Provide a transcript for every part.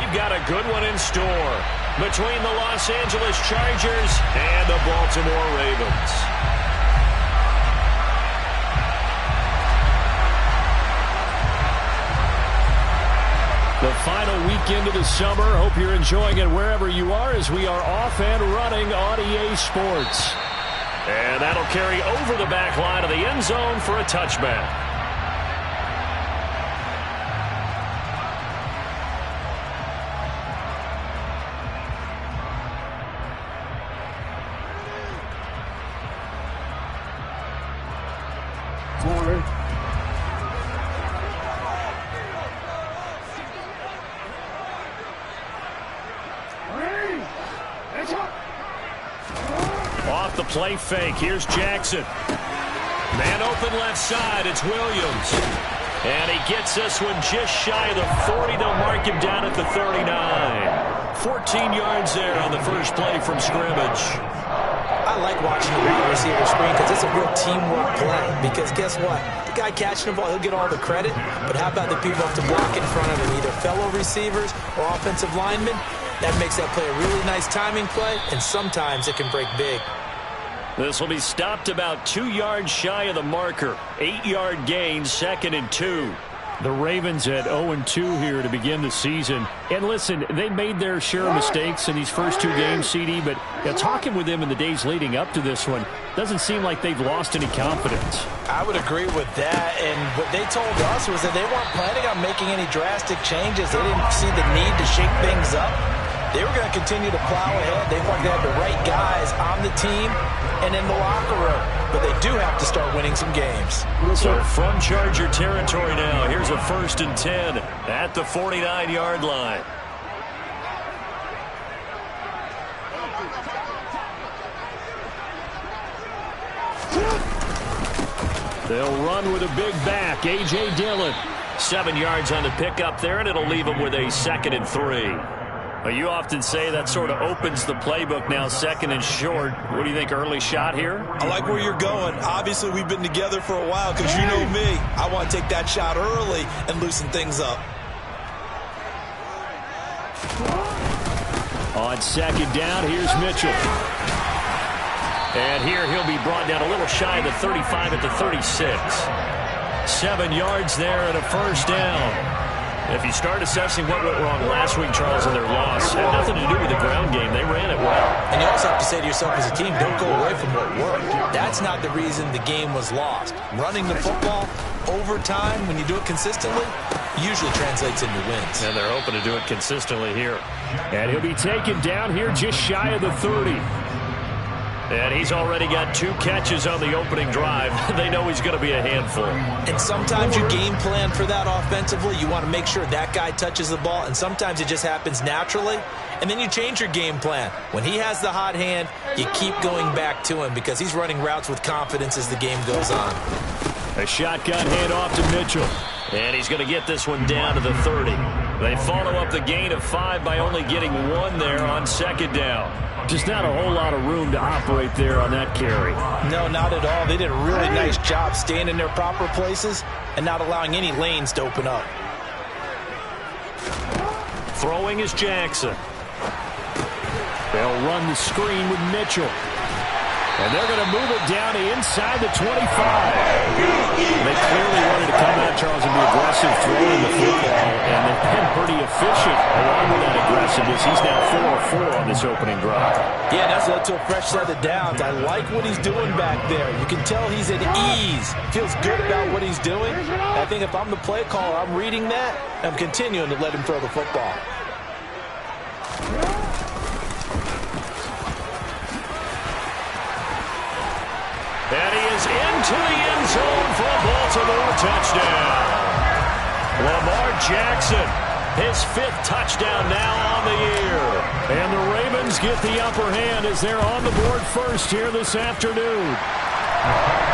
we've got a good one in store between the Los Angeles Chargers and the Baltimore Ravens. The final weekend of the summer. Hope you're enjoying it wherever you are as we are off and running on EA Sports. And that'll carry over the back line of the end zone for a touchback. Off the play fake. Here's Jackson. Man open left side. It's Williams. And he gets this one just shy of the 40. They'll mark him down at the 39. 14 yards there on the first play from scrimmage. I like watching the wide receiver screen because it's a real teamwork play. Because guess what? The guy catching the ball, he'll get all the credit. But how about the people who have to block in front of him, either fellow receivers or offensive linemen? That makes that play a really nice timing play, and sometimes it can break big. This will be stopped about 2 yards shy of the marker. 8-yard gain, 2nd and 2. The Ravens at 0-2 here to begin the season. And listen, they made their share of mistakes in these first 2 games, CD, but talking with them in the days leading up to this one, doesn't seem like they've lost any confidence. I would agree with that, and what they told us was that they weren't planning on making any drastic changes. They didn't see the need to shake things up. They were going to continue to plow ahead. They felt like they had the right guys on the team and in the locker room. But they do have to start winning some games. So from Charger territory now, here's a 1st and 10 at the 49-yard line. They'll run with a big back, A.J. Dillon. 7 yards on the pickup there, and it'll leave them with a 2nd and 3. Well, you often say that sort of opens the playbook now, 2nd and short. What do you think, early shot here? I like where you're going. Obviously, we've been together for a while because you know me. I want to take that shot early and loosen things up. On 2nd down, here's Mitchell. And here he'll be brought down a little shy of the 35 at the 36. 7 yards there and a 1st down. If you start assessing what went wrong last week, Charles, in their loss, had nothing to do with the ground game. They ran it well. And you also have to say to yourself as a team, don't go away from what worked. That's not the reason the game was lost. Running the football over time, when you do it consistently, usually translates into wins. And they're hoping to do it consistently here. And he'll be taken down here just shy of the 30. And he's already got 2 catches on the opening drive. They know he's going to be a handful. And sometimes you game plan for that offensively. You want to make sure that guy touches the ball, and sometimes it just happens naturally. And then you change your game plan. When he has the hot hand, you keep going back to him because he's running routes with confidence as the game goes on. A shotgun handoff to Mitchell. And he's going to get this one down to the 30. They follow up the gain of 5 by only getting 1 there on 2nd down. Just not a whole lot of room to operate there on that carry. No, not at all. They did a really nice job staying in their proper places and not allowing any lanes to open up. Throwing is Jackson. They'll run the screen with Mitchell. And they're going to move it down to inside the 25. They clearly wanted to come out, Charles, and be aggressive throwing the football, and they've been pretty efficient along with that aggressiveness. He's now 4 of 4 on this opening drive. Yeah, that's led to a fresh set of downs. I like what he's doing back there. You can tell he's at ease. Feels good about what he's doing. I think if I'm the play caller, I'm reading that, and I'm continuing to let him throw the football. And he is into the end zone for a Baltimore touchdown. Lamar Jackson, his 5th touchdown now on the year. And the Ravens get the upper hand as they're on the board first here this afternoon.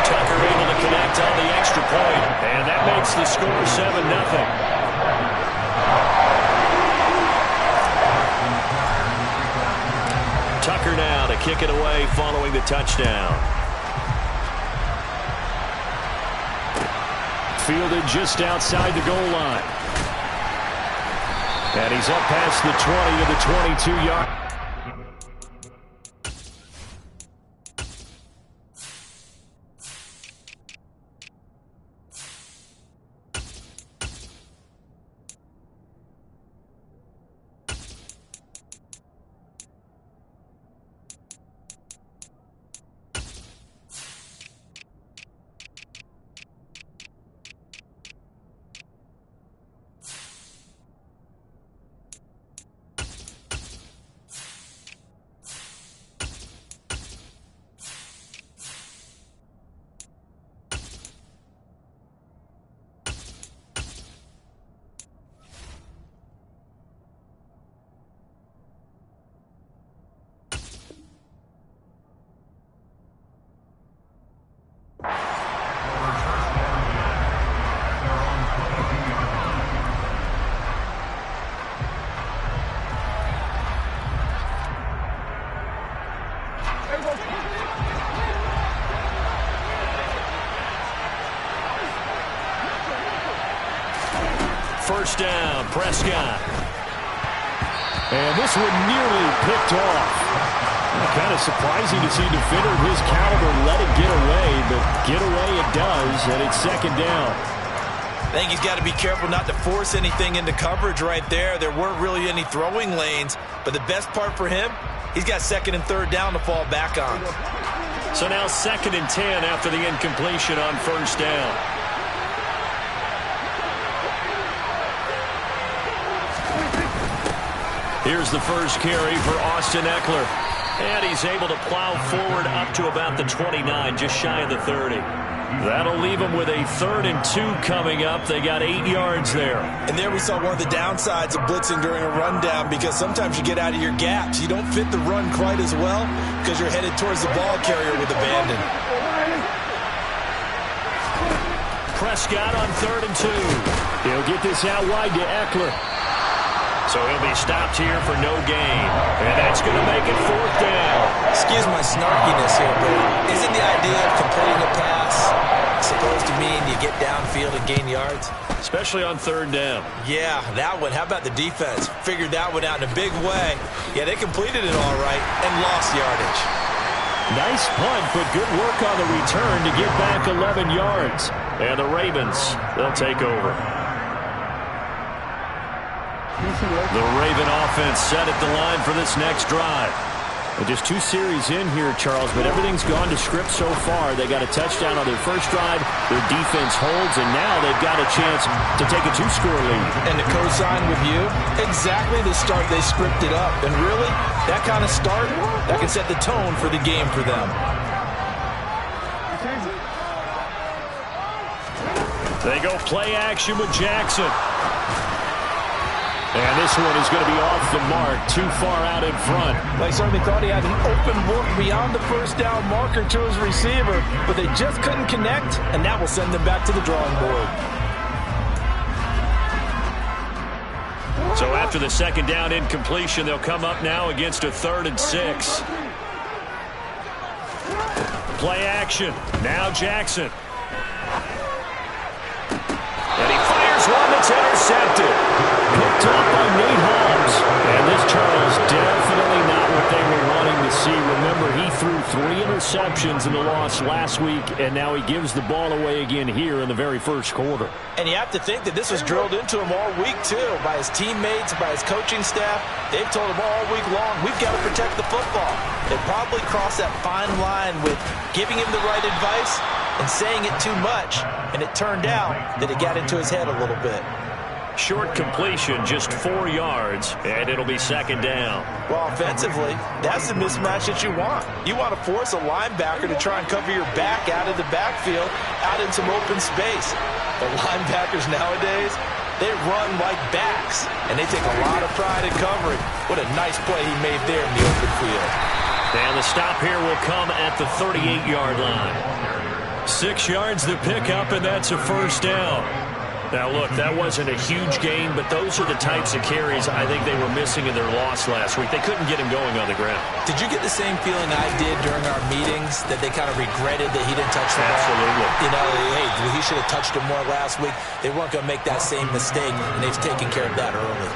Tucker able to connect on the extra point, and that makes the score 7-0. Tucker now to kick it away following the touchdown. Fielded just outside the goal line. And he's up past the 20 to the 22-yard. First down, Prescott. And this one nearly picked off. Kind of surprising to see a defender of his caliber let it get away, but get away it does, and it's second down. I think he's got to be careful not to force anything into coverage right there. There weren't really any throwing lanes, but the best part for him, he's got second and third down to fall back on. So now second and 10 after the incompletion on first down. Here's the first carry for Austin Eckler. And he's able to plow forward up to about the 29, just shy of the 30. That'll leave him with a 3rd and 2 coming up. They got 8 yards there. And there we saw one of the downsides of blitzing during a rundown, because sometimes you get out of your gaps. You don't fit the run quite as well because you're headed towards the ball carrier with abandon. Prescott on 3rd and 2. He'll get this out wide to Eckler. So he'll be stopped here for no gain. And that's going to make it 4th down. Excuse my snarkiness here, but isn't the idea of completing a pass supposed to mean you get downfield and gain yards? Especially on 3rd down. Yeah, that one. How about the defense? Figured that one out in a big way. Yeah, they completed it all right and lost yardage. Nice punt, but good work on the return to get back 11 yards. And the Ravens, they'll take over. The Raven offense set at the line for this next drive. Well, just 2 series in here, Charles, but everything's gone to script so far. They got a touchdown on their first drive. Their defense holds, and now they've got a chance to take a 2-score lead. And to co-sign with you, exactly the start they scripted up. And really, that kind of start, that can set the tone for the game for them. They go play action with Jackson. And this one is going to be off the mark, too far out in front. They certainly thought he had an open look beyond the first down marker to his receiver, but they just couldn't connect, and that will send them back to the drawing board. So after the second down incompletion, they'll come up now against a 3rd and 6. Play action. Now Jackson. And he fires one that's intercepted. Picked up by Nate Hobbs. And this, Charles, definitely not what they were wanting to see. Remember, he threw 3 interceptions in the loss last week, and now he gives the ball away again here in the very first quarter. And you have to think that this was drilled into him all week, too, by his teammates, by his coaching staff. They've told him all week long, we've got to protect the football. They probably crossed that fine line with giving him the right advice and saying it too much, and it turned out that it got into his head a little bit. Short completion, just 4 yards, and it'll be second down. Well, offensively, that's the mismatch that you want. You want to force a linebacker to try and cover your back out of the backfield, out in some open space. The linebackers nowadays, they run like backs, and they take a lot of pride in covering. What a nice play he made there in the open field. And the stop here will come at the 38-yard line. 6 yards to pick up, and that's a first down. Now, look, that wasn't a huge gain, but those are the types of carries I think they were missing in their loss last week. They couldn't get him going on the ground. Did you get the same feeling I did during our meetings, that they kind of regretted that he didn't touch the ball? Absolutely. You know, hey, he should have touched him more last week. They weren't going to make that same mistake, and they've taken care of that early.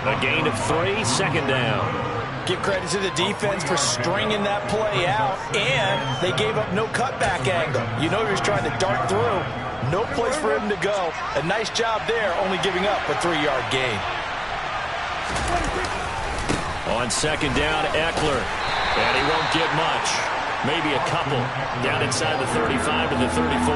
A gain of 3, second down. Give credit to the defense for stringing that play out, and they gave up no cutback angle. You know he was trying to dart through. No place for him to go. A nice job there, only giving up a 3-yard gain. On second down, Eckler. And he won't get much. Maybe a couple. Down inside the 35 to the 34.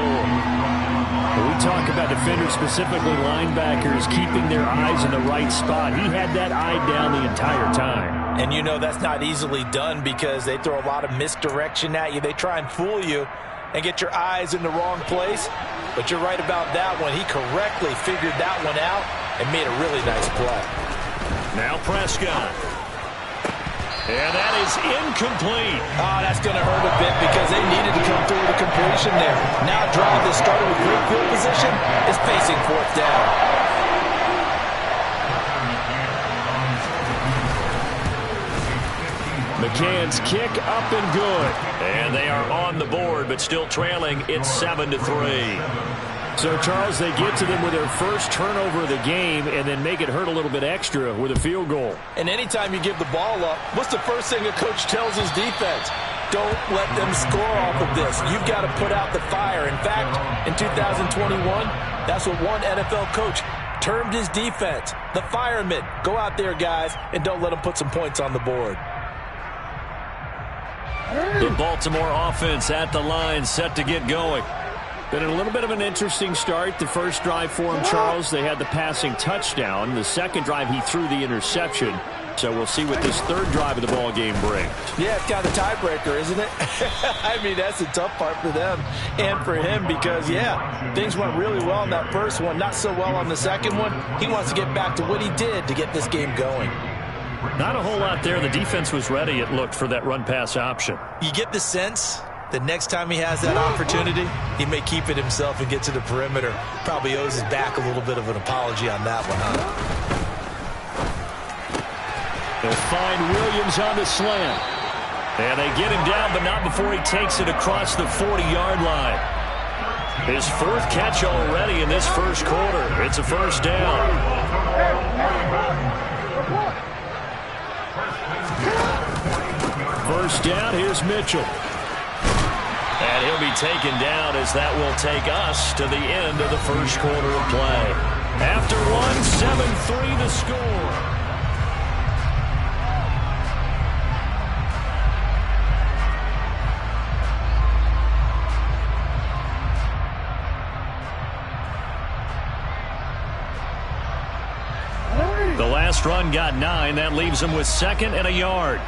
When we talk about defenders, specifically linebackers, keeping their eyes in the right spot. He had that eye down the entire time. And you know that's not easily done because they throw a lot of misdirection at you. They try and fool you and get your eyes in the wrong place. But you're right about that one. He correctly figured that one out and made a really nice play. Now Prescott. And that is incomplete. Oh, that's going to hurt a bit because they needed to come through with a completion there. Now a drive that started with great field position is facing 4th down. McCann's kick up and good. And they are on the board, but still trailing. It's 7-3. So, Charles, they get to them with their first turnover of the game and then make it hurt a little bit extra with a field goal. And anytime you give the ball up, what's the first thing a coach tells his defense? Don't let them score off of this. You've got to put out the fire. In fact, in 2021, that's what one NFL coach termed his defense, the firemen. Go out there, guys, and don't let them put some points on the board. The Baltimore offense at the line, set to get going. Been a little bit of an interesting start. The first drive for him, Charles, they had the passing touchdown. The second drive, he threw the interception. So we'll see what this third drive of the ball game brings. Yeah, it's kind of a tiebreaker, isn't it? I mean, that's the tough part for them and for him because, yeah, things went really well in that first one, not so well on the second one. He wants to get back to what he did to get this game going. Not a whole lot there. The defense was ready, it looked, for that run-pass option. You get the sense that next time he has that opportunity, he may keep it himself and get to the perimeter. Probably owes his back a little bit of an apology on that one, huh? They'll find Williams on the slant. And they get him down, but not before he takes it across the 40-yard line. His 4th catch already in this first quarter. It's a first down. First down, here's Mitchell. And he'll be taken down as that will take us to the end of the first quarter of play. After one, 7-3 the score. The last run got 9. That leaves him with 2nd and a yard.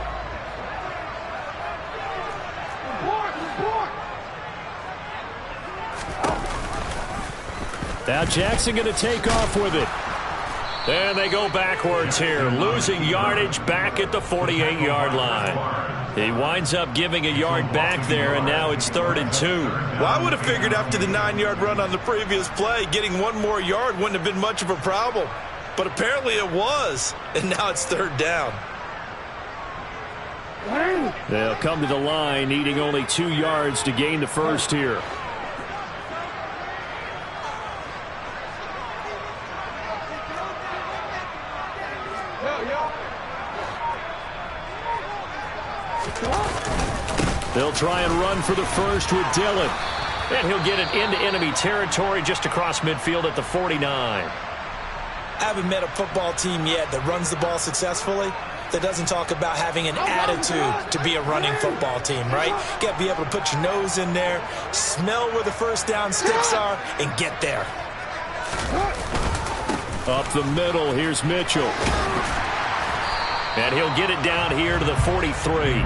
Now Jackson going to take off with it. And they go backwards here, losing yardage back at the 48-yard line. He winds up giving a yard back there, and now it's 3rd and 2. Well, I would have figured after the 9-yard run on the previous play, getting one more yard wouldn't have been much of a problem. But apparently it was, and now it's 3rd down. They'll come to the line, needing only 2 yards to gain the first here. They'll try and run for the first with Dillon. And he'll get it into enemy territory just across midfield at the 49. I haven't met a football team yet that runs the ball successfully that doesn't talk about having an attitude to be a running football team, right? You got to be able to put your nose in there, smell where the first down sticks are, and get there. Up the middle, here's Mitchell. And he'll get it down here to the 43.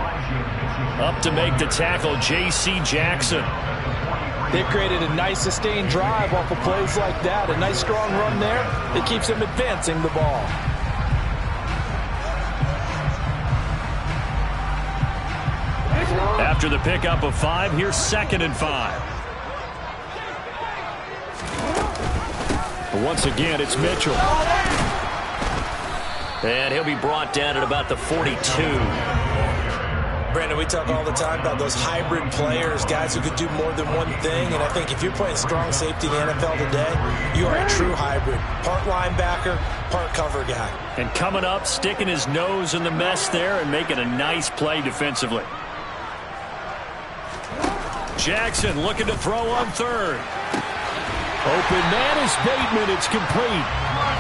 Up to make the tackle, J.C. Jackson. They've created a nice sustained drive off of plays like that. A nice strong run there that keeps them advancing the ball. After the pickup of 5, here's 2nd and 5. But once again, it's Mitchell. And he'll be brought down at about the 42. Brandon, we talk all the time about those hybrid players, guys who could do more than one thing, and I think if you're playing strong safety in the NFL today, you are a true hybrid. Part linebacker, part cover guy. And coming up, sticking his nose in the mess there and making a nice play defensively. Jackson looking to throw on third. Open man is Bateman. It's complete.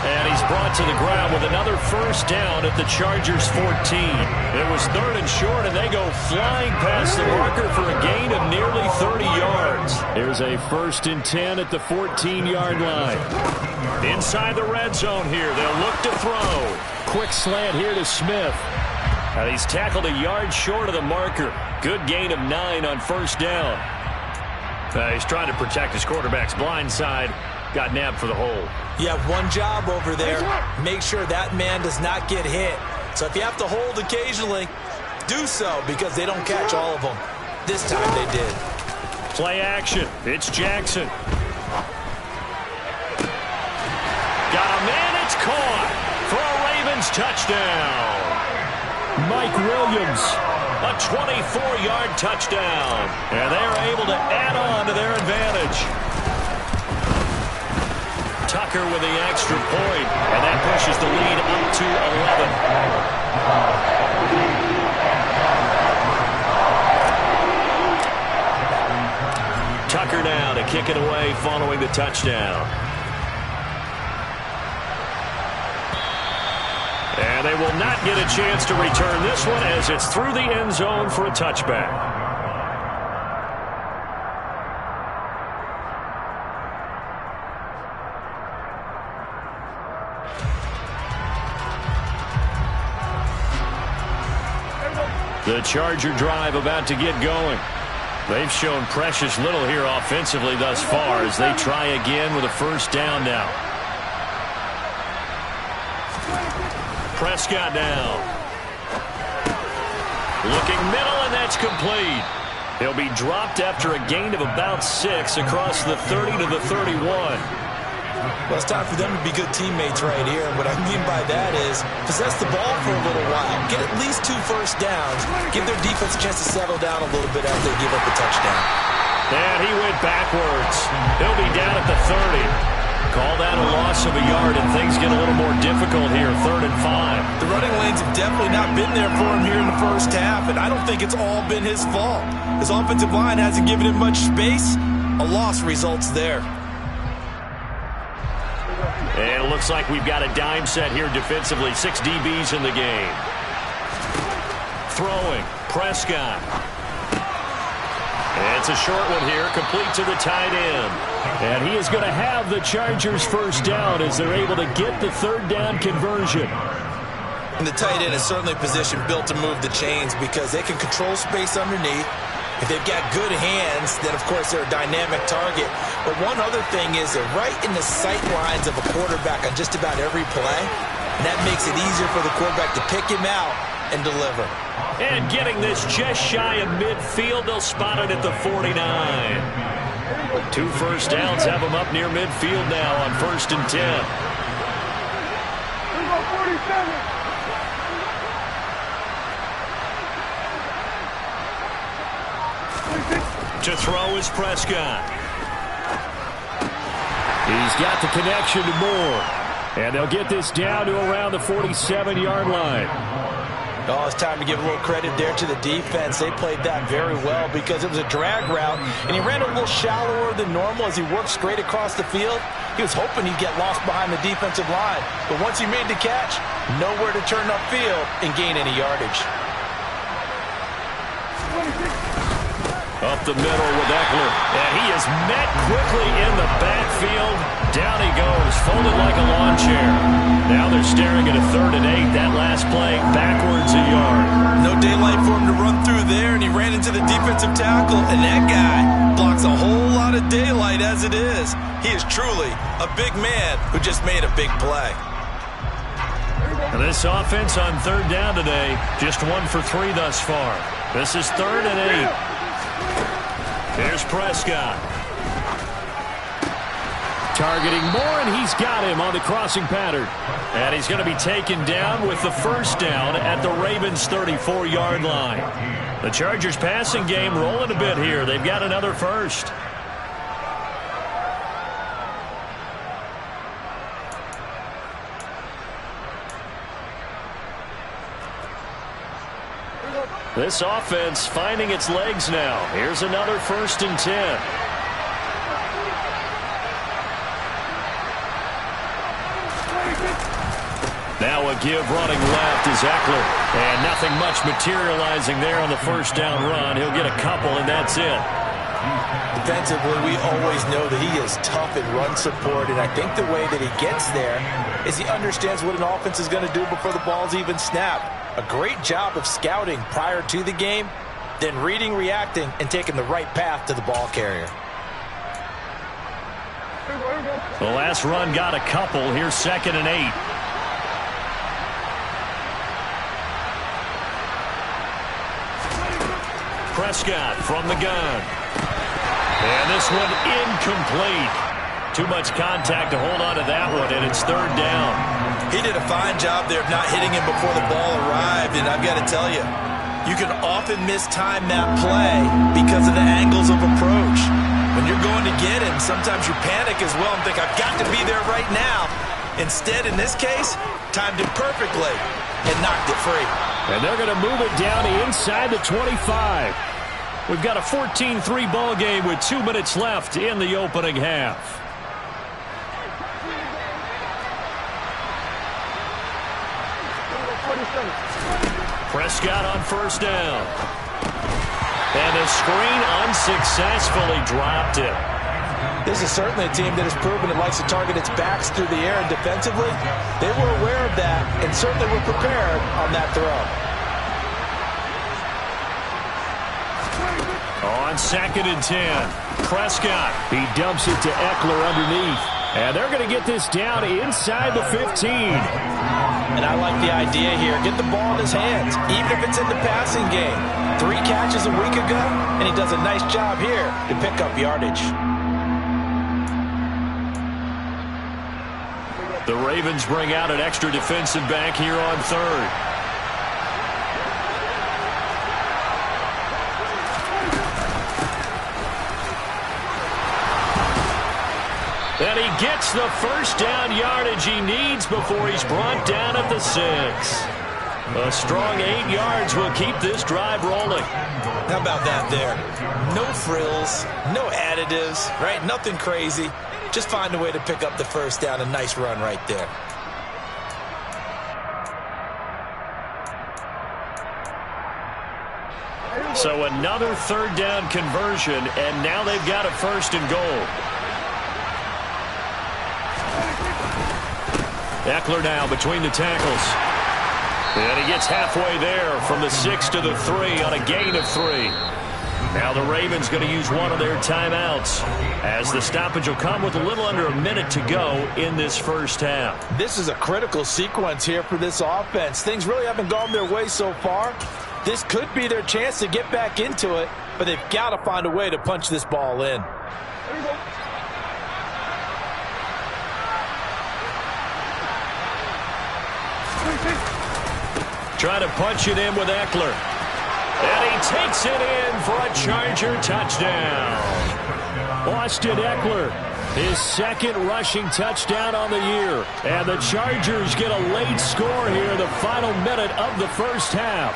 And he's brought to the ground with another first down at the Chargers' 14. It was third and short, and they go flying past the marker for a gain of nearly 30 yards. Here's a 1st and 10 at the 14-yard line. Inside the red zone here. They'll look to throw. Quick slant here to Smith. And he's tackled a yard short of the marker. Good gain of 9 on first down. He's trying to protect his quarterback's blind side. Got nabbed for the hole. You have one job over there. Make sure that man does not get hit. So if you have to hold occasionally, do so, because they don't catch all of them. This time they did. Play action. It's Jackson. Got a man. It's caught for a Ravens touchdown. Mike Williams. A 24-yard touchdown. And they're able to add on to their advantage. Tucker with the extra point, and that pushes the lead up to 11. Tucker now to kick it away following the touchdown. And they will not get a chance to return this one as it's through the end zone for a touchback. The Charger drive about to get going. They've shown precious little here offensively thus far as they try again with a first down now. Prescott down. Looking middle, and that's complete. He'll be dropped after a gain of about 6 across the 30 to the 31. Well, it's time for them to be good teammates right here. And what I mean by that is possess the ball for a little while. Get at least 2 first downs. Give their defense a chance to settle down a little bit after they give up a touchdown. And he went backwards. He'll be down at the 30. Call that a loss of a yard, and things get a little more difficult here, 3rd and 5. The running lanes have definitely not been there for him here in the first half, and I don't think it's all been his fault. His offensive line hasn't given him much space. A loss results there. And it looks like we've got a dime set here defensively. 6 DBs in the game. Throwing. Prescott. And it's a short one here, complete to the tight end. And he is going to have the Chargers first down as they're able to get the 3rd down conversion. And the tight end is certainly a position built to move the chains because they can control space underneath. If they've got good hands, then, of course, they're a dynamic target. But one other thing is they're right in the sight lines of a quarterback on just about every play. And that makes it easier for the quarterback to pick him out and deliver. And getting this just shy of midfield, they'll spot it at the 49. 2 first downs have them up near midfield now on 1st and 10. To throw is Prescott. He's got the connection to Moore. And they'll get this down to around the 47-yard line. Oh, it's time to give a little credit there to the defense. They played that very well because it was a drag route, and he ran a little shallower than normal as he worked straight across the field. He was hoping he'd get lost behind the defensive line, but once he made the catch, nowhere to turn upfield and gain any yardage. Up the middle with Eckler, and he is met quickly in the backfield. Down he goes, folded like a lawn chair. Now they're staring at a 3rd and 8. That last play, backwards a yard. No daylight for him to run through there, and he ran into the defensive tackle, and that guy blocks a whole lot of daylight as it is. He is truly a big man who just made a big play. And this offense on 3rd down today, just 1 for 3 thus far. This is 3rd and 8. Here's Prescott. Targeting Moore, and he's got him on the crossing pattern. And he's going to be taken down with the first down at the Ravens' 34-yard line. The Chargers' passing game rolling a bit here. They've got another first. This offense finding its legs now. Here's another 1st and 10. Now a give running left is Eckler. And nothing much materializing there on the first down run. He'll get a couple, and that's it. Defensively, we always know that he is tough in run support, and I think the way that he gets there is he understands what an offense is going to do before the ball's even snapped. A great job of scouting prior to the game, then reading, reacting, and taking the right path to the ball carrier. The last run got a couple. Here's 2nd and 8. Prescott from the gun. And this one incomplete. Too much contact to hold on to that one, and it's 3rd down. He did a fine job there of not hitting him before the ball arrived, and I've got to tell you, you can often mistime that play because of the angles of approach. When you're going to get him, sometimes you panic as well and think, I've got to be there right now. Instead, in this case, timed it perfectly and knocked it free. And they're going to move it down inside the 25. We've got a 14-3 ball game with 2 minutes left in the opening half. Prescott on 1st down. And the screen unsuccessfully dropped it. This is certainly a team that has proven it likes to target its backs through the air, and defensively, they were aware of that and certainly were prepared on that throw. On 2nd and 10, Prescott. He dumps it to Eckler underneath. And they're going to get this down inside the 15. And I like the idea here. Get the ball in his hands, even if it's in the passing game. 3 catches a week ago, and he does a nice job here to pick up yardage. The Ravens bring out an extra defensive back here on 3rd. And he gets the first down yardage he needs before he's brought down at the 6. A strong 8 yards will keep this drive rolling. How about that there? No frills, no additives, right? Nothing crazy. Just find a way to pick up the first down. A nice run right there. So another 3rd down conversion, and now they've got a 1st and goal. Eckler now between the tackles. And he gets halfway there from the 6 to the 3 on a gain of 3. Now the Ravens going to use one of their timeouts as the stoppage will come with a little under a minute to go in this first half. This is a critical sequence here for this offense. Things really haven't gone their way so far. This could be their chance to get back into it, but they've got to find a way to punch this ball in. Trying to punch it in with Eckler. And he takes it in for a Charger touchdown. Austin Eckler, his 2nd rushing touchdown on the year. And the Chargers get a late score here in the final minute of the first half.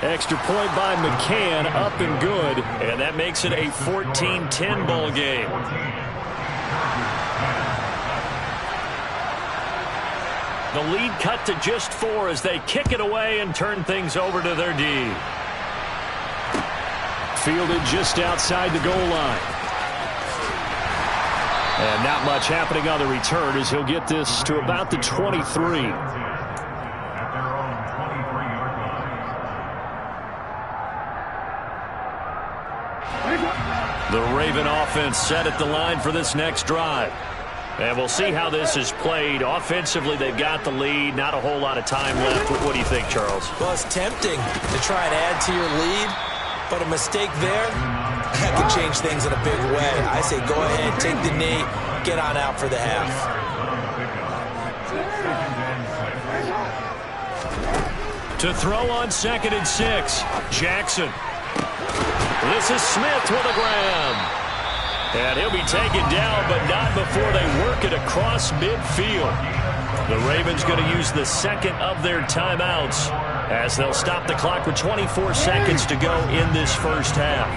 Extra point by McCann, up and good. And that makes it a 14-10 ball game. The lead cut to just 4 as they kick it away and turn things over to their D. Fielded just outside the goal line. And not much happening on the return as he'll get this to about the 23. The Raven offense set at the line for this next drive. And we'll see how this is played. Offensively, they've got the lead. Not a whole lot of time left. What do you think, Charles? Well, it's tempting to try and add to your lead, but a mistake there that can change things in a big way. I say go ahead, take the knee, get on out for the half. To throw on 2nd and 6, Jackson. This is Smith with a grab. And he'll be taken down, but not before they work it across midfield. The Ravens going to use the second of their timeouts as they'll stop the clock with 24 seconds to go in this first half.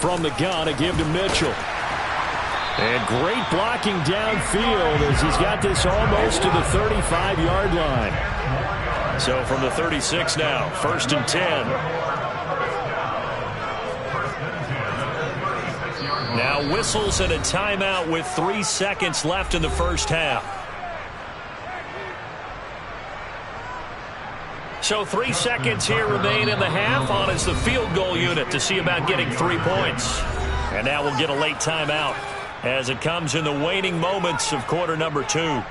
From the gun, a give to Mitchell. And great blocking downfield as he's got this almost to the 35-yard line. So from the 36 now, 1st and 10. Now whistles and a timeout with 3 seconds left in the first half. So 3 seconds here remain in the half on as the field goal unit to see about getting 3 points. And now we'll get a late timeout as it comes in the waning moments of quarter number 2.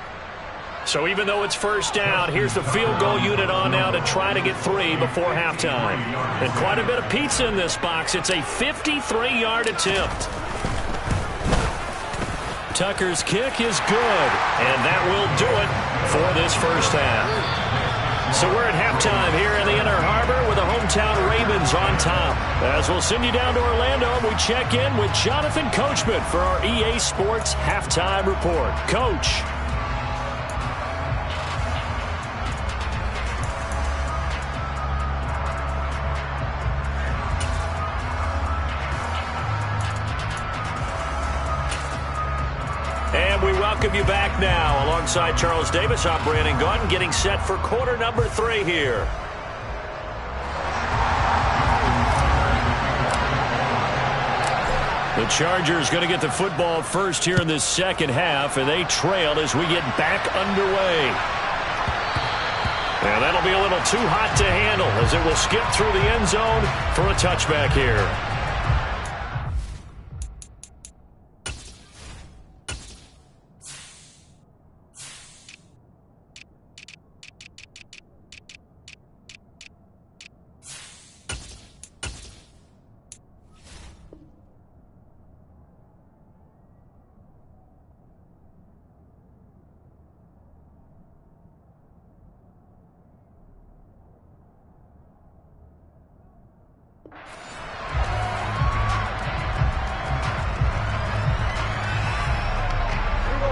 So even though it's first down, here's the field goal unit on now to try to get 3 before halftime. And quite a bit of pizza in this box. It's a 53-yard attempt. Tucker's kick is good, and that will do it for this first half. So we're at halftime here in the Inner Harbor with the hometown Ravens on top. As we'll send you down to Orlando, we check in with Jonathan Coachman for our EA Sports Halftime Report. Coach. And we welcome you back now. Alongside Charles Davis, I'm Brandon Gaudin, getting set for quarter number 3 here. The Chargers going to get the football first here in this second half, and they trail as we get back underway. And that'll be a little too hot to handle as it will skip through the end zone for a touchback here.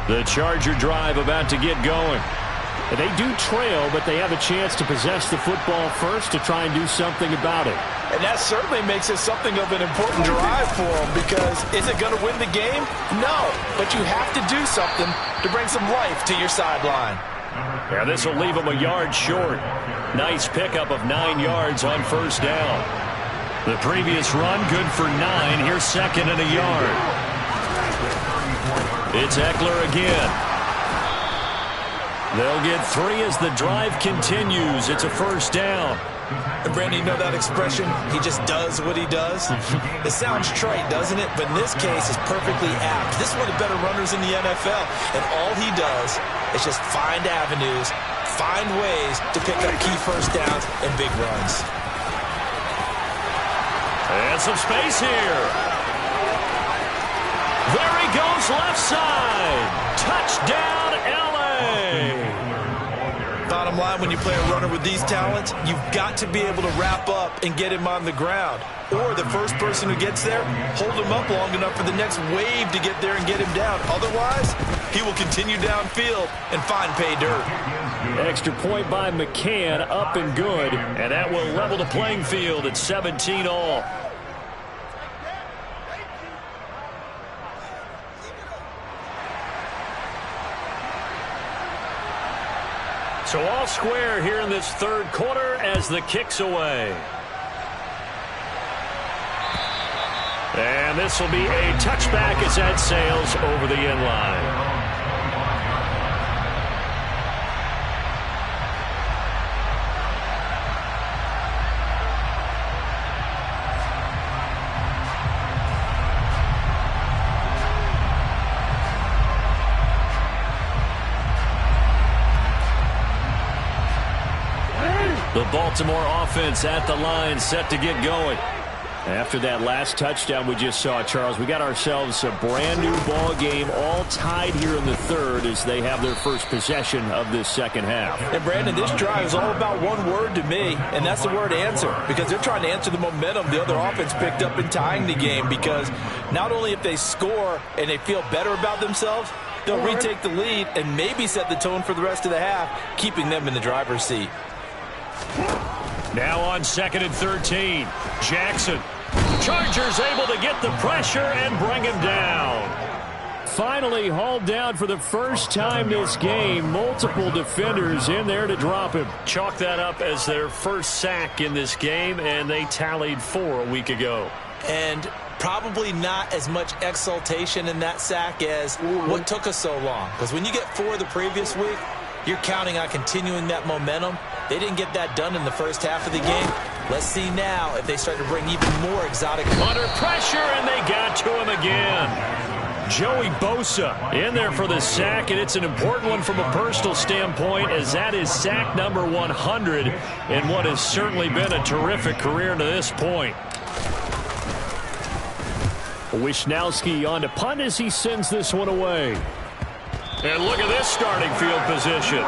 The Charger drive about to get going. They do trail, but they have a chance to possess the football first to try and do something about it. And that certainly makes it something of an important drive for them, because is it going to win the game? No, but you have to do something to bring some life to your sideline. Yeah, this will leave them a yard short. Nice pickup of 9 yards on first down. The previous run, good for 9. Here's 2nd and a yard. It's Eckler again. They'll get 3 as the drive continues. It's a first down. And Brandon, you know that expression? He just does what he does? It sounds trite, doesn't it? But in this case, it's perfectly apt. This is one of the better runners in the NFL. And all he does is just find avenues, find ways to pick up key first downs and big runs. And some space here. There he goes, left side. Touchdown, L.A. Bottom line, when you play a runner with these talents, you've got to be able to wrap up and get him on the ground. Or the first person who gets there, hold him up long enough for the next wave to get there and get him down. Otherwise, he will continue downfield and find pay dirt. Extra point by McCann, up and good. And that will level the playing field at 17 all. So all square here in this third quarter as the kick's away. And this will be a touchback as that sails over the end line. The Baltimore offense at the line, set to get going. After that last touchdown we just saw, Charles, we got ourselves a brand-new ball game, all tied here in the third as they have their first possession of this second half. And, Brandon, this drive is all about one word to me, and that's the word answer, because they're trying to answer the momentum the other offense picked up in tying the game, because not only if they score and they feel better about themselves, they'll retake the lead and maybe set the tone for the rest of the half, keeping them in the driver's seat. Now on 2nd and 13, Jackson. Chargers able to get the pressure and bring him down. Finally hauled down for the first time this game. Multiple defenders in there to drop him. Chalk that up as their first sack in this game, and they tallied 4 a week ago. And probably not as much exultation in that sack as what took us so long. Because when you get 4 the previous week, you're counting on continuing that momentum. They didn't get that done in the first half of the game. Let's see now if they start to bring even more exotic. Under pressure, and they got to him again. Joey Bosa in there for the sack, and it's an important one from a personal standpoint, as that is sack number 100 in what has certainly been a terrific career to this point. Wisnowski on to punt as he sends this one away. And look at this starting field position.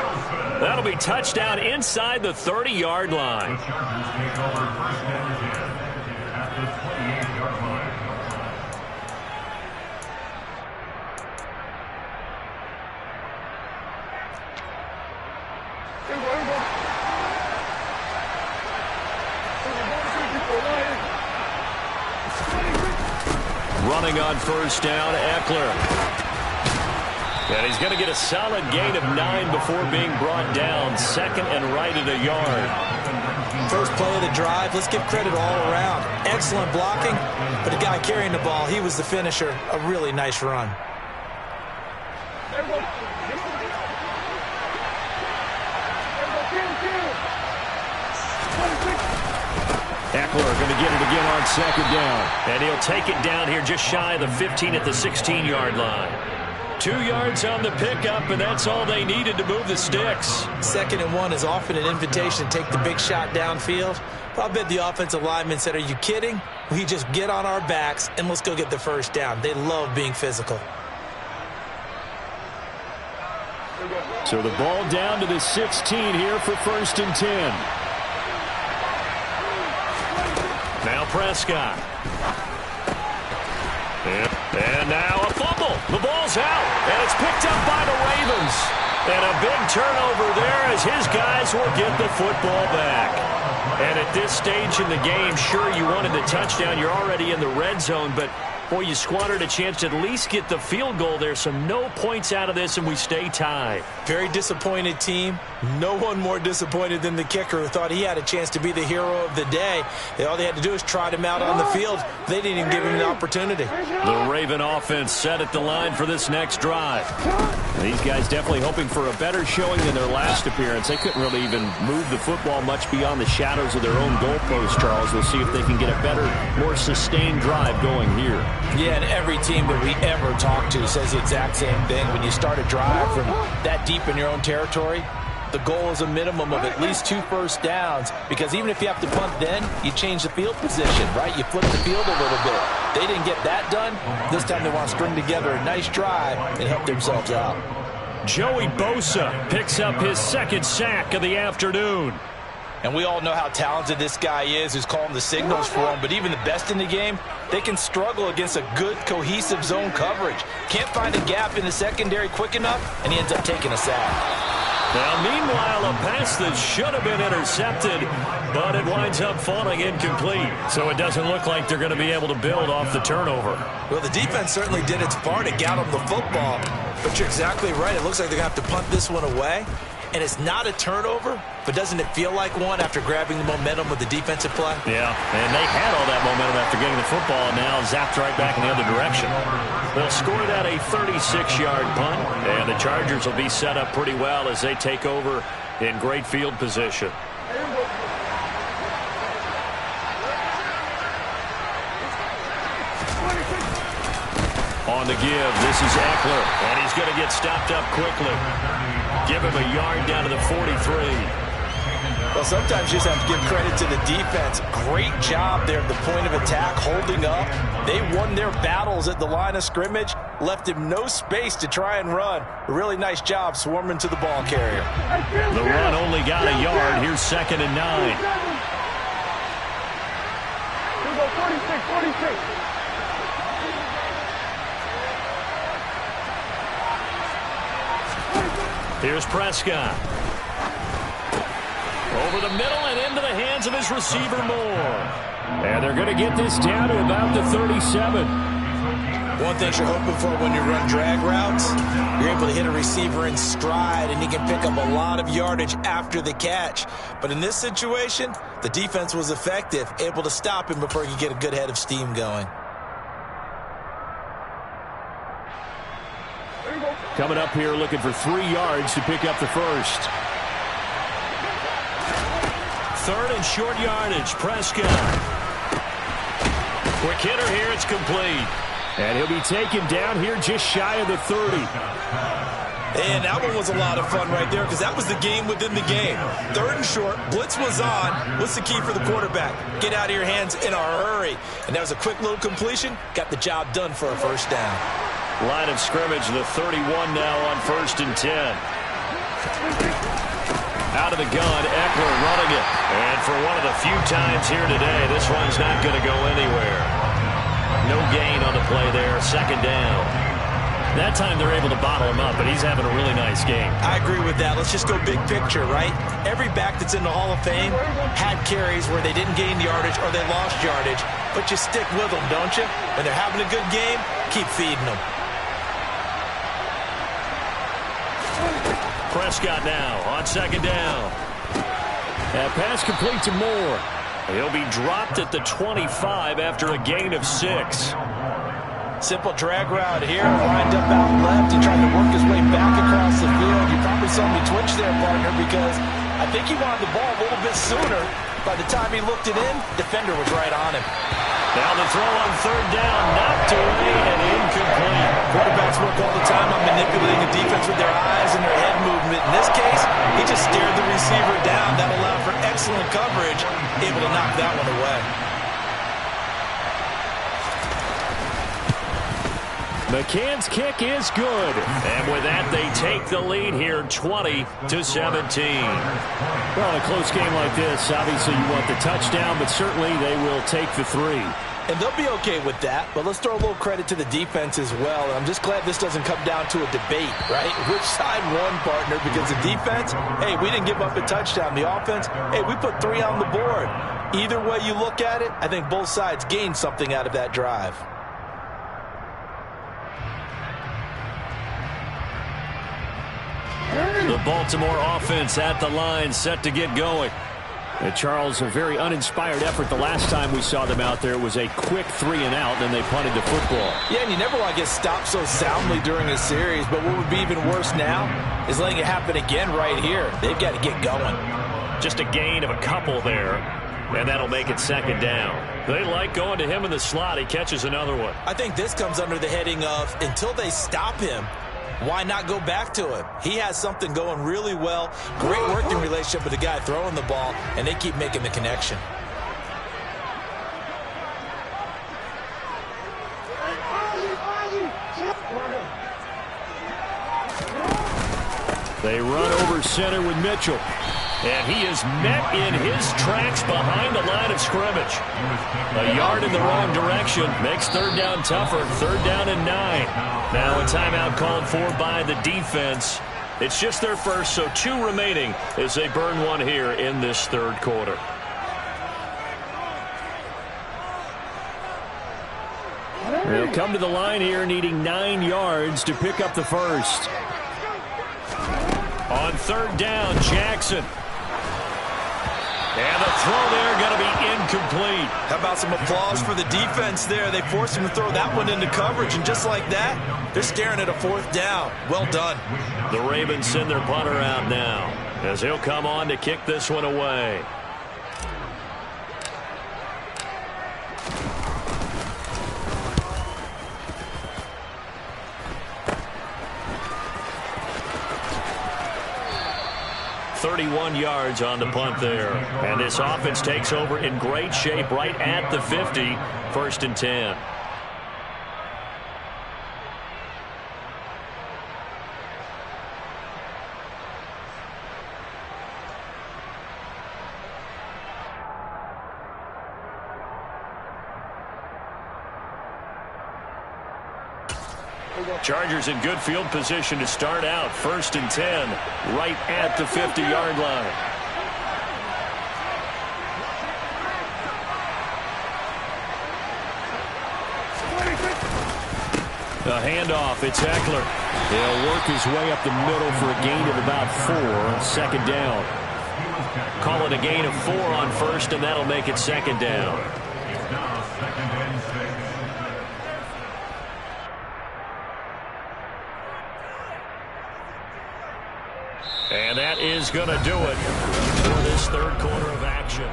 That'll be touchdown inside the 30-yard line. Running on first down, Eckler. And he's going to get a solid gain of 9 before being brought down. 2nd and right at a yard. First play of the drive, let's give credit all around. Excellent blocking, but the guy carrying the ball, he was the finisher. A really nice run. Eckler going to get it again on 2nd down. And he'll take it down here just shy of the 15 at the 16-yard line. 2 yards on the pickup, and that's all they needed to move the sticks. 2nd and 1 is often an invitation to take the big shot downfield. But I bet the offensive lineman said, are you kidding? We just get on our backs and let's go get the first down. They love being physical. So the ball down to the 16 here for 1st and 10. Now Prescott. And now a fumble. The ball's out, and it's picked up by the Ravens. And a big turnover there as his guys will get the football back. And at this stage in the game, sure, you wanted the touchdown. You're already in the red zone, but, boy, you squandered a chance to at least get the field goal there. So no points out of this, and we stay tied. Very disappointed team. No one more disappointed than the kicker, who thought he had a chance to be the hero of the day. All they had to do is trot him out on the field. They didn't even give him the opportunity. The Raven offense set at the line for this next drive. These guys definitely hoping for a better showing than their last appearance. They couldn't really even move the football much beyond the shadows of their own goalpost, Charles. We'll see if they can get a better, more sustained drive going here. Yeah, and every team that we ever talk to says the exact same thing. When you start a drive from that deep in your own territory, the goal is a minimum of at least 2 first downs, because even if you have to punt then, you change the field position, right? You flip the field a little bit. They didn't get that done. This time they want to string together a nice drive and help themselves out. Joey Bosa picks up his 2nd sack of the afternoon. And we all know how talented this guy is, who's calling the signals for him. But even the best in the game, they can struggle against a good, cohesive zone coverage. Can't find a gap in the secondary quick enough, and he ends up taking a sack. Now, meanwhile, a pass that should have been intercepted, but it winds up falling incomplete. So it doesn't look like they're going to be able to build off the turnover. Well, the defense certainly did its part to get them the football. But you're exactly right. It looks like they're going to have to punt this one away. And it's not a turnover, but doesn't it feel like one after grabbing the momentum with the defensive play? Yeah, and they had all that momentum after getting the football, and now zapped right back in the other direction. They'll score that a 36-yard punt, and the Chargers will be set up pretty well as they take over in great field position. On the give, this is Eckler, and he's going to get stopped up quickly. Give him a yard down to the 43. Well, sometimes you just have to give credit to the defense. Great job there at the point of attack, holding up. They won their battles at the line of scrimmage, left him no space to try and run. A really nice job swarming to the ball carrier. The run only got a yard. Here's 2nd and 9. 46. Here's Prescott. Over the middle and into the hands of his receiver Moore. And they're going to get this down to about the 37. One thing you're hoping for when you run drag routes, you're able to hit a receiver in stride, and he can pick up a lot of yardage after the catch. But in this situation, the defense was effective, able to stop him before he could get a good head of steam going. Coming up here looking for 3 yards to pick up the first. 3rd and short yardage. Prescott. Quick hitter here. It's complete. And he'll be taken down here just shy of the 30. And that one was a lot of fun right there because that was the game within the game. 3rd and short, blitz was on. What's the key for the quarterback? Get out of your hands in a hurry. And that was a quick little completion. Got the job done for a first down. Line of scrimmage, the 31 now on 1st and 10. Out of the gun, Eckler running it. And for one of the few times here today, this one's not going to go anywhere. No gain on the play there, 2nd down. That time they're able to bottle him up, but he's having a really nice game. I agree with that. Let's just go big picture, right? Every back that's in the Hall of Fame had carries where they didn't gain yardage or they lost yardage, but you stick with them, don't you? When they're having a good game, keep feeding them. Prescott now on 2nd down. That pass complete to Moore. He'll be dropped at the 25 after a gain of 6. Simple drag route here, lined up out left and trying to work his way back across the field. You probably saw me twitch there, partner, because I think he wanted the ball a little bit sooner. By the time he looked it in, defender was right on him. Now the throw on 3rd down, knocked away and incomplete. Quarterbacks work all the time on manipulating the defense with their eyes and their head movement. In this case, he just stared the receiver down. That allowed for excellent coverage, able to knock that one away. McCann's kick is good. And with that, they take the lead here, 20-17. Well, in a close game like this, obviously you want the touchdown, but certainly they will take the 3. And they'll be okay with that, but let's throw a little credit to the defense as well. And I'm just glad this doesn't come down to a debate, right? Which side won, partner? Because the defense, hey, we didn't give up a touchdown. The offense, hey, we put 3 on the board. Either way you look at it, I think both sides gained something out of that drive. The Baltimore offense at the line, set to get going. Charles, a very uninspired effort the last time we saw them out there. It was a quick 3 and out, then they punted the football. Yeah, and you never want to get stopped so soundly during a series, but what would be even worse now is letting it happen again right here. They've got to get going. Just a gain of a couple there, and that'll make it 2nd down. They like going to him in the slot. He catches another one. I think this comes under the heading of until they stop him, why not go back to him? He has something going really well. Great working relationship with the guy throwing the ball, and they keep making the connection. They run over center with Mitchell. And he is met in his tracks behind the line of scrimmage. A yard in the wrong direction makes 3rd down tougher. 3rd down and 9. Now a timeout called for by the defense. It's just their first, so 2 remaining as they burn one here in this 3rd quarter. They'll come to the line here needing 9 yards to pick up the first. On 3rd down, Jackson. And the throw there going to be incomplete. How about some applause for the defense there? They forced him to throw that one into coverage, and just like that, they're staring at a 4th down. Well done. The Ravens send their punter out now as he'll come on to kick this one away. 31 yards on the punt there. And this offense takes over in great shape right at the 50, 1st and 10. Chargers in good field position to start out. 1st and 10, right at the 50-yard line. A handoff. It's Eckler. He'll work his way up the middle for a gain of about 4 on 2nd down. Call it a gain of 4 on 1st, and that'll make it 2nd down. And that is going to do it for this 3rd quarter of action.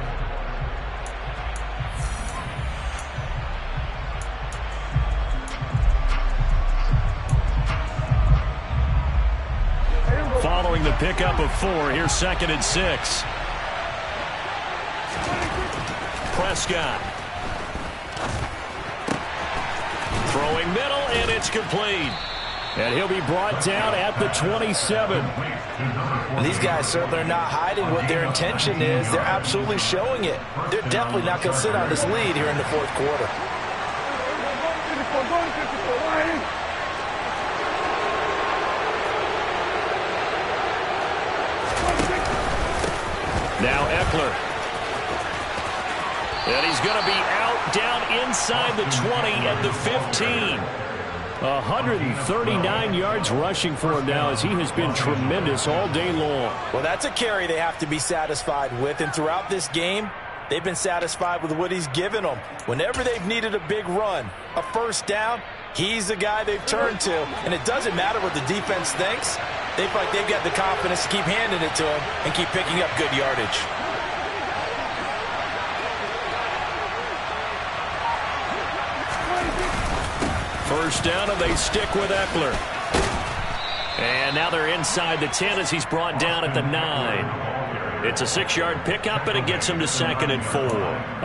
Following the pickup of 4, here's 2nd and 6. Prescott. Throwing middle, and it's complete. And he'll be brought down at the 27. And these guys certainly are not hiding what their intention is. They're absolutely showing it. They're definitely not going to sit on this lead here in the 4th quarter. Now Eckler. And he's going to be out down inside the 20 at the 15. 139 yards rushing for him now as he has been tremendous all day long. Well, that's a carry they have to be satisfied with. And throughout this game, they've been satisfied with what he's given them. Whenever they've needed a big run, a 1st down, he's the guy they've turned to. And it doesn't matter what the defense thinks. They feel like they've got the confidence to keep handing it to him and keep picking up good yardage. First down, and they stick with Eckler. And now they're inside the 10 as he's brought down at the 9. It's a 6-yard pickup, and it gets him to 2nd and 4.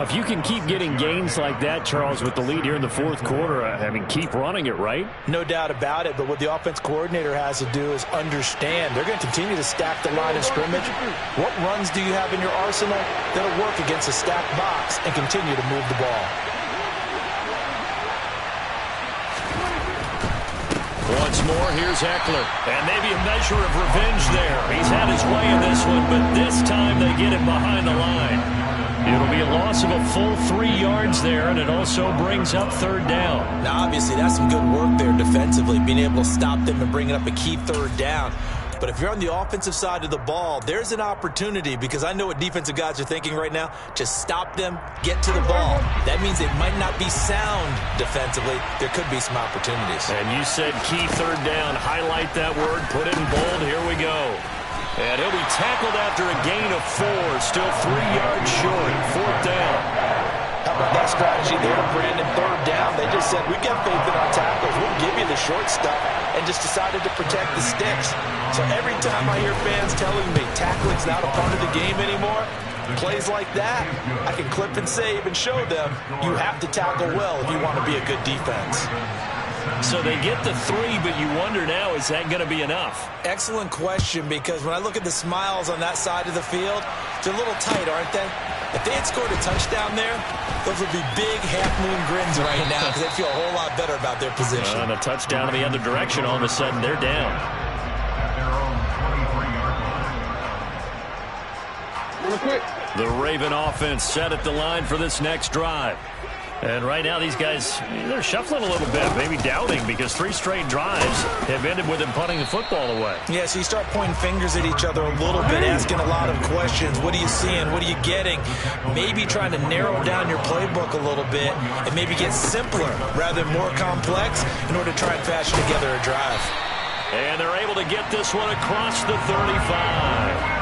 If you can keep getting gains like that, Charles, with the lead here in the 4th quarter, I mean, keep running it, right? No doubt about it, but what the offense coordinator has to do is understand. They're going to continue to stack the line of scrimmage. What runs do you have in your arsenal that'll work against a stacked box and continue to move the ball? Once more, here's Eckler. And maybe a measure of revenge there. He's had his way in this one, but this time they get it behind the line. It'll be a loss of a full 3 yards there, and it also brings up 3rd down. Now, obviously, that's some good work there defensively, being able to stop them and bringing up a key 3rd down. But if you're on the offensive side of the ball, there's an opportunity, because I know what defensive guys are thinking right now. Just stop them, get to the ball. That means they might not be sound defensively. There could be some opportunities. And you said key 3rd down. Highlight that word. Put it in bold. Here we go. And he'll be tackled after a gain of 4. Still 3 yards short. 4th down. How about that strategy there, Brandon? 3rd down. They just said, we got faith in our tackles. We'll give you the short stuff, and just decided to protect the sticks. So every time I hear fans telling me tackling's not a part of the game anymore, plays like that, I can clip and save and show them you have to tackle well if you want to be a good defense. So they get the 3, but you wonder now, is that going to be enough? Excellent question, because when I look at the smiles on that side of the field, they're a little tight, aren't they? If they had scored a touchdown there, those would be big half-moon grins right now, because they feel a whole lot better about their position. And a touchdown in the other direction, all of a sudden they're down. The Raven offense set at the line for this next drive. And right now these guys, they're shuffling a little bit, maybe doubting, because 3 straight drives have ended with them punting the football away. Yeah, so you start pointing fingers at each other a little bit, asking a lot of questions. What are you seeing? What are you getting? Maybe trying to narrow down your playbook a little bit and maybe get simpler rather than more complex in order to try and fashion together a drive. And they're able to get this one across the 35.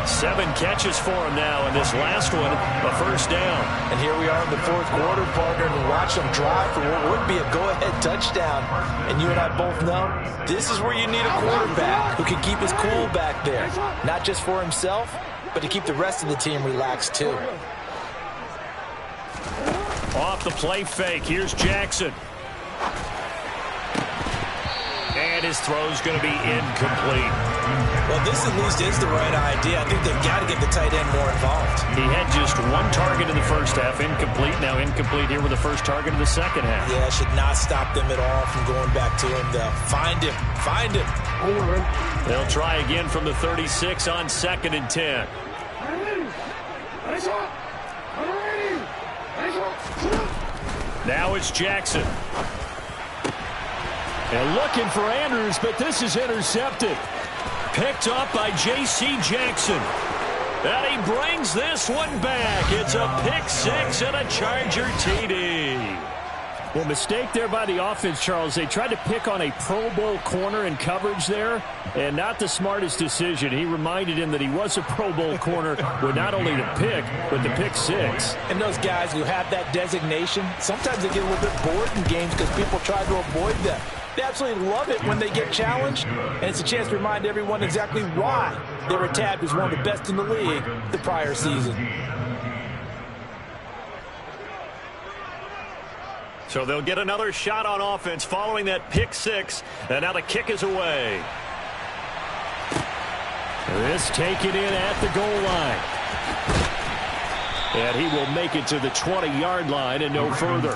7 catches for him now, and this last one, a first down. And here we are in the fourth quarter, partner, and watch them drive for what would be a go-ahead touchdown. And you and I both know this is where you need a quarterback who can keep his cool back there, not just for himself, but to keep the rest of the team relaxed too. Off the play fake, here's Jackson. And his throw's going to be incomplete. Well, this at least is the right idea. I think they've got to get the tight end more involved. He had just 1 target in the first half, incomplete. Now incomplete here with the first target of the second half. Yeah, it should not stop them at all from going back to him, though. Find him. Find him. They'll try again from the 36 on 2nd and 10. Now it's Jackson. And looking for Andrews, but this is intercepted. Picked up by J.C. Jackson. And he brings this one back. It's a pick 6 and a Charger TD. Well, mistake there by the offense, Charles. They tried to pick on a Pro Bowl corner in coverage there, and not the smartest decision. He reminded him that he was a Pro Bowl corner with not only the pick, but the pick 6. And those guys who have that designation, sometimes they get a little bit bored in games because people try to avoid them. They absolutely love it when they get challenged, and it's a chance to remind everyone exactly why they were tabbed as one of the best in the league the prior season. So they'll get another shot on offense following that pick 6, and now the kick is away. This taken in at the goal line. And he will make it to the 20-yard line and no further.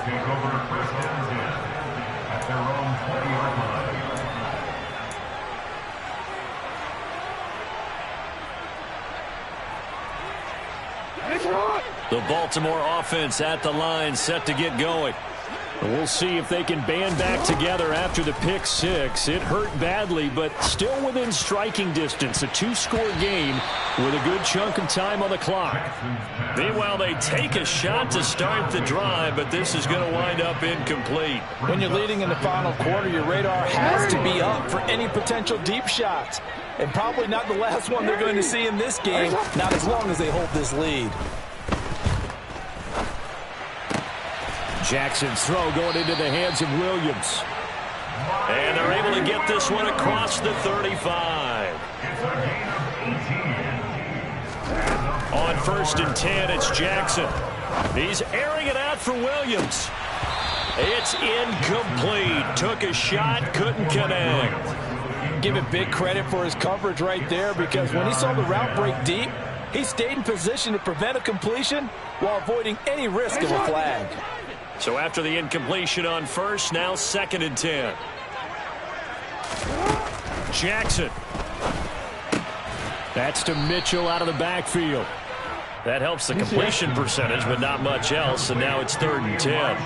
The Baltimore offense at the line, set to get going. We'll see if they can band back together after the pick 6. It hurt badly, but still within striking distance. A 2-score game with a good chunk of time on the clock. Meanwhile, they take a shot to start the drive, but this is going to wind up incomplete. When you're leading in the final quarter, your radar has to be up for any potential deep shots. And probably not the last one they're going to see in this game, not as long as they hold this lead. Jackson's throw going into the hands of Williams. And they're able to get this one across the 35. On 1st and 10, it's Jackson. He's airing it out for Williams. It's incomplete. Took a shot, couldn't connect. Give it big credit for his coverage right there, because when he saw the route break deep, he stayed in position to prevent a completion while avoiding any risk of a flag. So after the incompletion on 1st, now 2nd and 10. Jackson. That's to Mitchell out of the backfield. That helps the completion percentage, but not much else. And now it's 3rd and 10.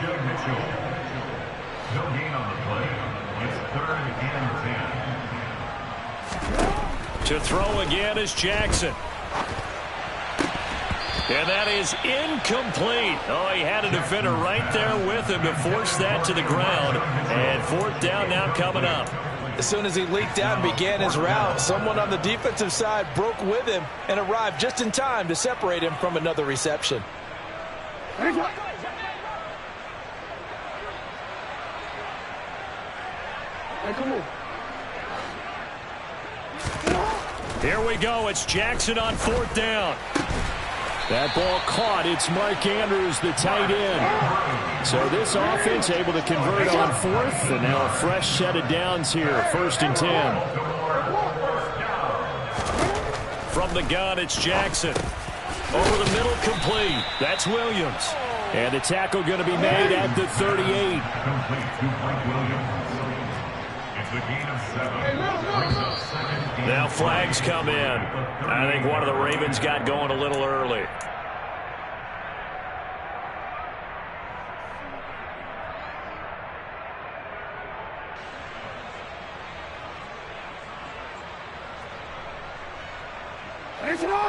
To throw again is Jackson. And that is incomplete. Oh, he had a defender right there with him to force that to the ground. And 4th down now coming up. As soon as he leaked out and began his route, someone on the defensive side broke with him and arrived just in time to separate him from another reception. Here we go. It's Jackson on 4th down. That ball caught. It's Mark Andrews, the tight end. So this offense able to convert on 4th, and now a fresh set of downs here, 1st and 10. From the gun, it's Jackson. Over the middle, complete. That's Williams. And the tackle going to be made at the 38. Now flags come in. I think one of the Ravens got going a little early.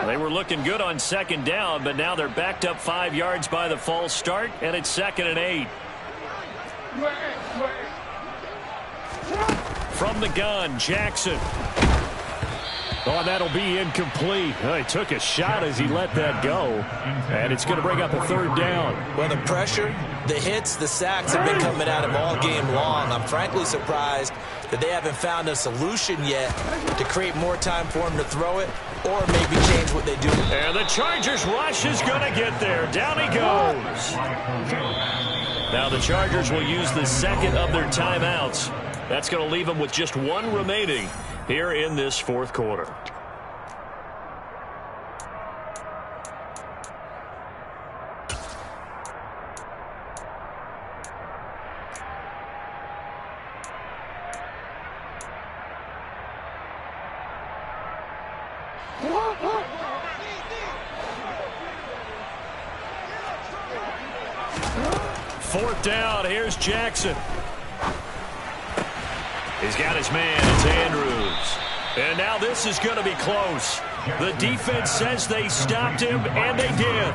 They were looking good on 2nd down, but now they're backed up 5 yards by the false start, and it's 2nd and 8. From the gun, Jackson. Oh, that'll be incomplete. He took a shot as he let that go. And it's going to bring up a third down. Well, the pressure, the hits, the sacks have been coming at him all game long. I'm frankly surprised that they haven't found a solution yet to create more time for him to throw it or maybe change what they do. And the Chargers rush is going to get there. Down he goes. Now the Chargers will use the second of their timeouts. That's going to leave them with just one remaining here in this fourth quarter. Fourth down, here's Jackson. He's got his man, it's Andrews. And now this is going to be close. The defense says they stopped him, and they did.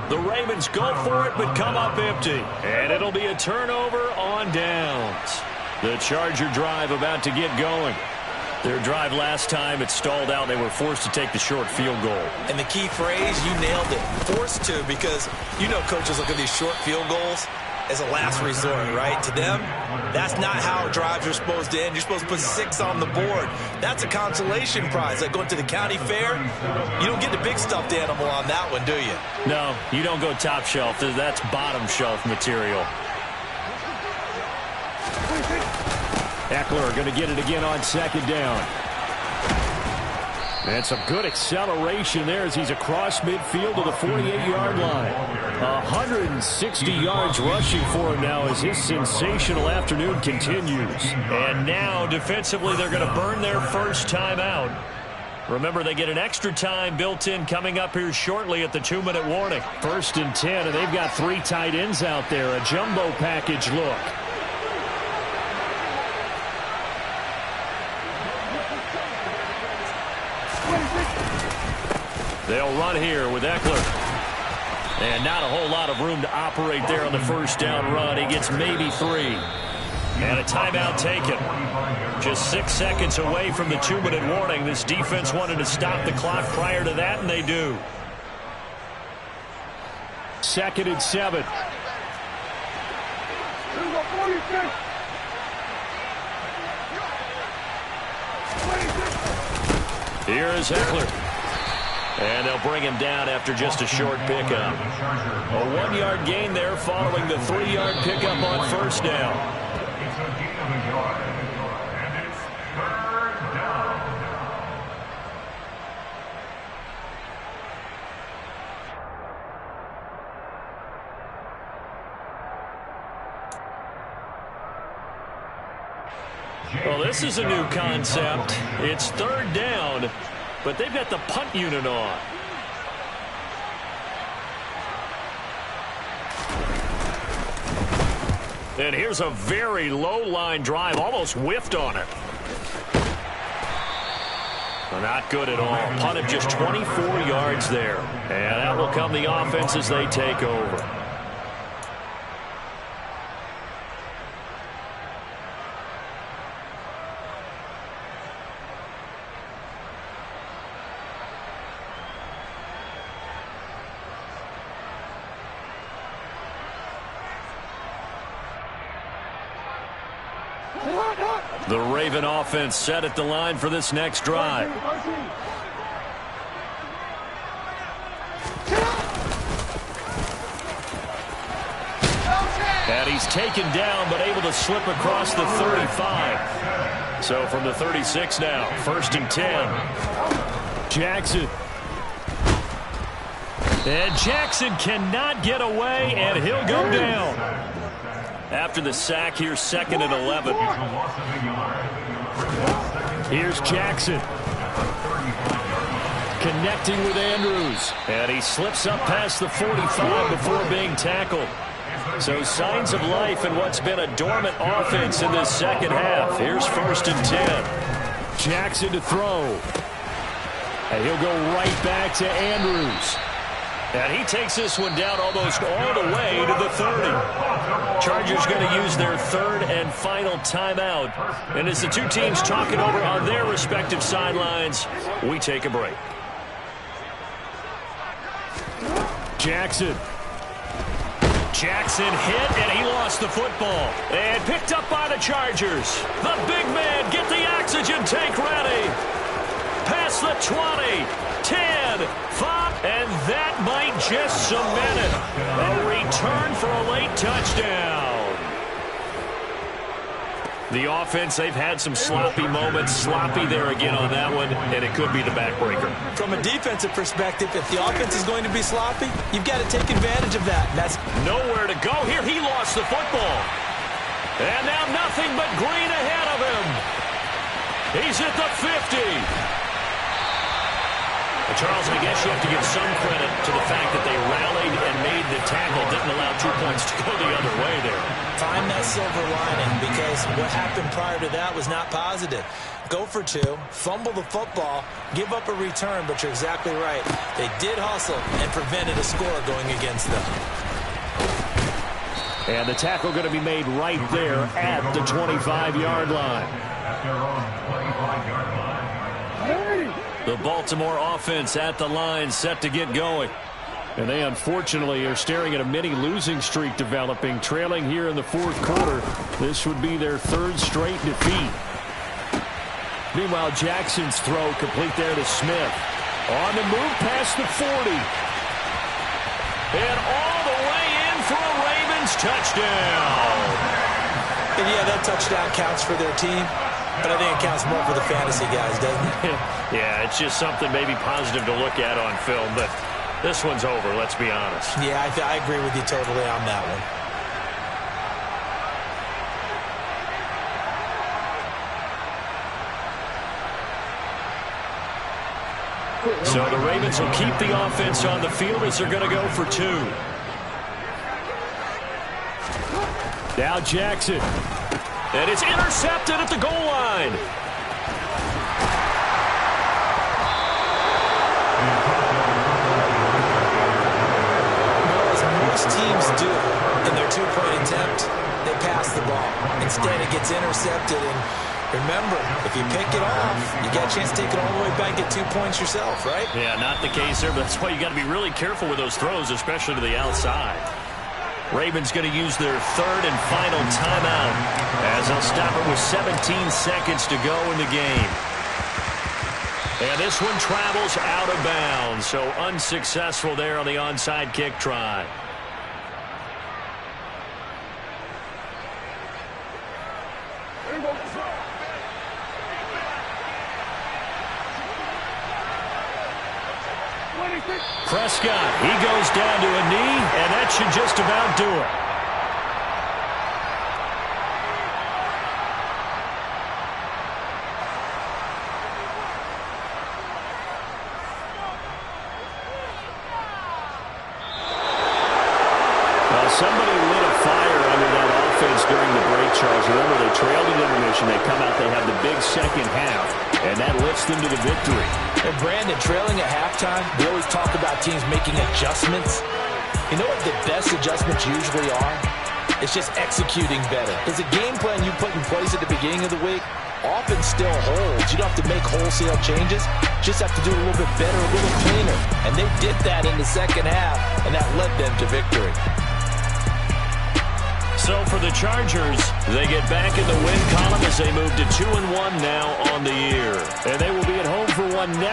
The Ravens go for it, but come up empty. And it'll be a turnover on downs. The Charger drive about to get going. Their drive last time, it stalled out. They were forced to take the short field goal. And the key phrase, you nailed it, forced to, because you know coaches look at these short field goals as a last resort, right? To them, that's not how drives are supposed to end. You're supposed to put 6 on the board. That's a consolation prize. Like going to the county fair, you don't get the big stuffed animal on that one, do you? No, you don't go top shelf. That's bottom shelf material. Eckler going to get it again on second down. And some good acceleration there as he's across midfield to the 48-yard line. 160 yards rushing for him now as his sensational afternoon continues. And now, defensively, they're going to burn their first timeout. Remember, they get an extra time built in coming up here shortly at the 2-minute warning. 1st and 10, and they've got 3 tight ends out there. A jumbo package look. They'll run here with Eckler. And not a whole lot of room to operate there on the first down run. He gets maybe 3. And a timeout taken. Just 6 seconds away from the 2-minute warning. This defense wanted to stop the clock prior to that, and they do. 2nd and 7. Here is Eckler. And they'll bring him down after just a short pickup. A 1-yard gain there following the 3-yard pickup on first down. Well, this is a new concept. It's 3rd down. But they've got the punt unit on. And here's a very low line drive, almost whiffed on it. Not good at all. Punt of just 24 yards there. And that will come the offense as they take over. The Raven offense set at the line for this next drive. And he's taken down but able to slip across the 35. So from the 36 now, 1st and 10. Jackson. And Jackson cannot get away, and he'll go down. After the sack, here's 2nd and 11. Here's Jackson. Connecting with Andrews. And he slips up past the 45 before being tackled. So signs of life in what's been a dormant offense in this second half. Here's 1st and 10. Jackson to throw. And he'll go right back to Andrews. And he takes this one down almost all the way to the 30. Chargers going to use their third and final timeout. And as the two teams talk it over on their respective sidelines, we take a break. Jackson hit, and he lost the football. And picked up by the Chargers. The big man, get the oxygen tank ready. Past the 20, 10, 5, and that might just cement it. A return for a late touchdown. The offense, they've had some sloppy moments. Sloppy there again on that one, and it could be the backbreaker. From a defensive perspective, if the offense is going to be sloppy, you've got to take advantage of that. That's nowhere to go here. He lost the football. And now nothing but green ahead of him. He's at the 50. Charles, I guess you have to give some credit to the fact that they rallied and made the tackle, didn't allow 2 points to go the other way there. Find that silver lining, because what happened prior to that was not positive. Go for two, fumble the football, give up a return, but you're exactly right. They did hustle and prevented a score going against them. And the tackle going to be made right there at the 25-yard line. The Baltimore offense at the line, set to get going. And they unfortunately are staring at a mini losing streak developing, trailing here in the fourth quarter. This would be their third straight defeat. Meanwhile, Jackson's throw complete there to Smith. On the move past the 40. And all the way in for a Ravens touchdown. And yeah, that touchdown counts for their team. But I think it counts more for the fantasy guys, doesn't it? Yeah, it's just something maybe positive to look at on film, but this one's over, let's be honest. Yeah, I agree with you totally on that one. So the Ravens will keep the offense on the field as they're going to go for two. Now Jackson. And it's intercepted at the goal line. As most teams do in their two-point attempt, they pass the ball. Instead, it gets intercepted. And remember, if you pick it off, you got a chance to take it all the way back and get 2 points yourself, right? Yeah, not the case there, but that's why you got to be really careful with those throws, especially to the outside. Ravens going to use their third and final timeout as they'll stop it with 17 seconds to go in the game. And this one travels out of bounds, so unsuccessful there on the onside kick try. Prescott, he goes down to a knee, and that should just about do it. Somebody lit a fire under that offense during the break, Charles. Remember, they trailed at intermission. They come out, they have the big second half, and that lifts them to the victory. And Brandon, trailing at halftime, we always talk about teams making adjustments. You know what the best adjustments usually are? It's just executing better. Because the game plan you put in place at the beginning of the week often still holds. You don't have to make wholesale changes. Just have to do it a little bit better, a little cleaner. And they did that in the second half, and that led them to victory. So for the Chargers, they get back in the win column as they move to 2-1 now on the year. And they will be at home for one next.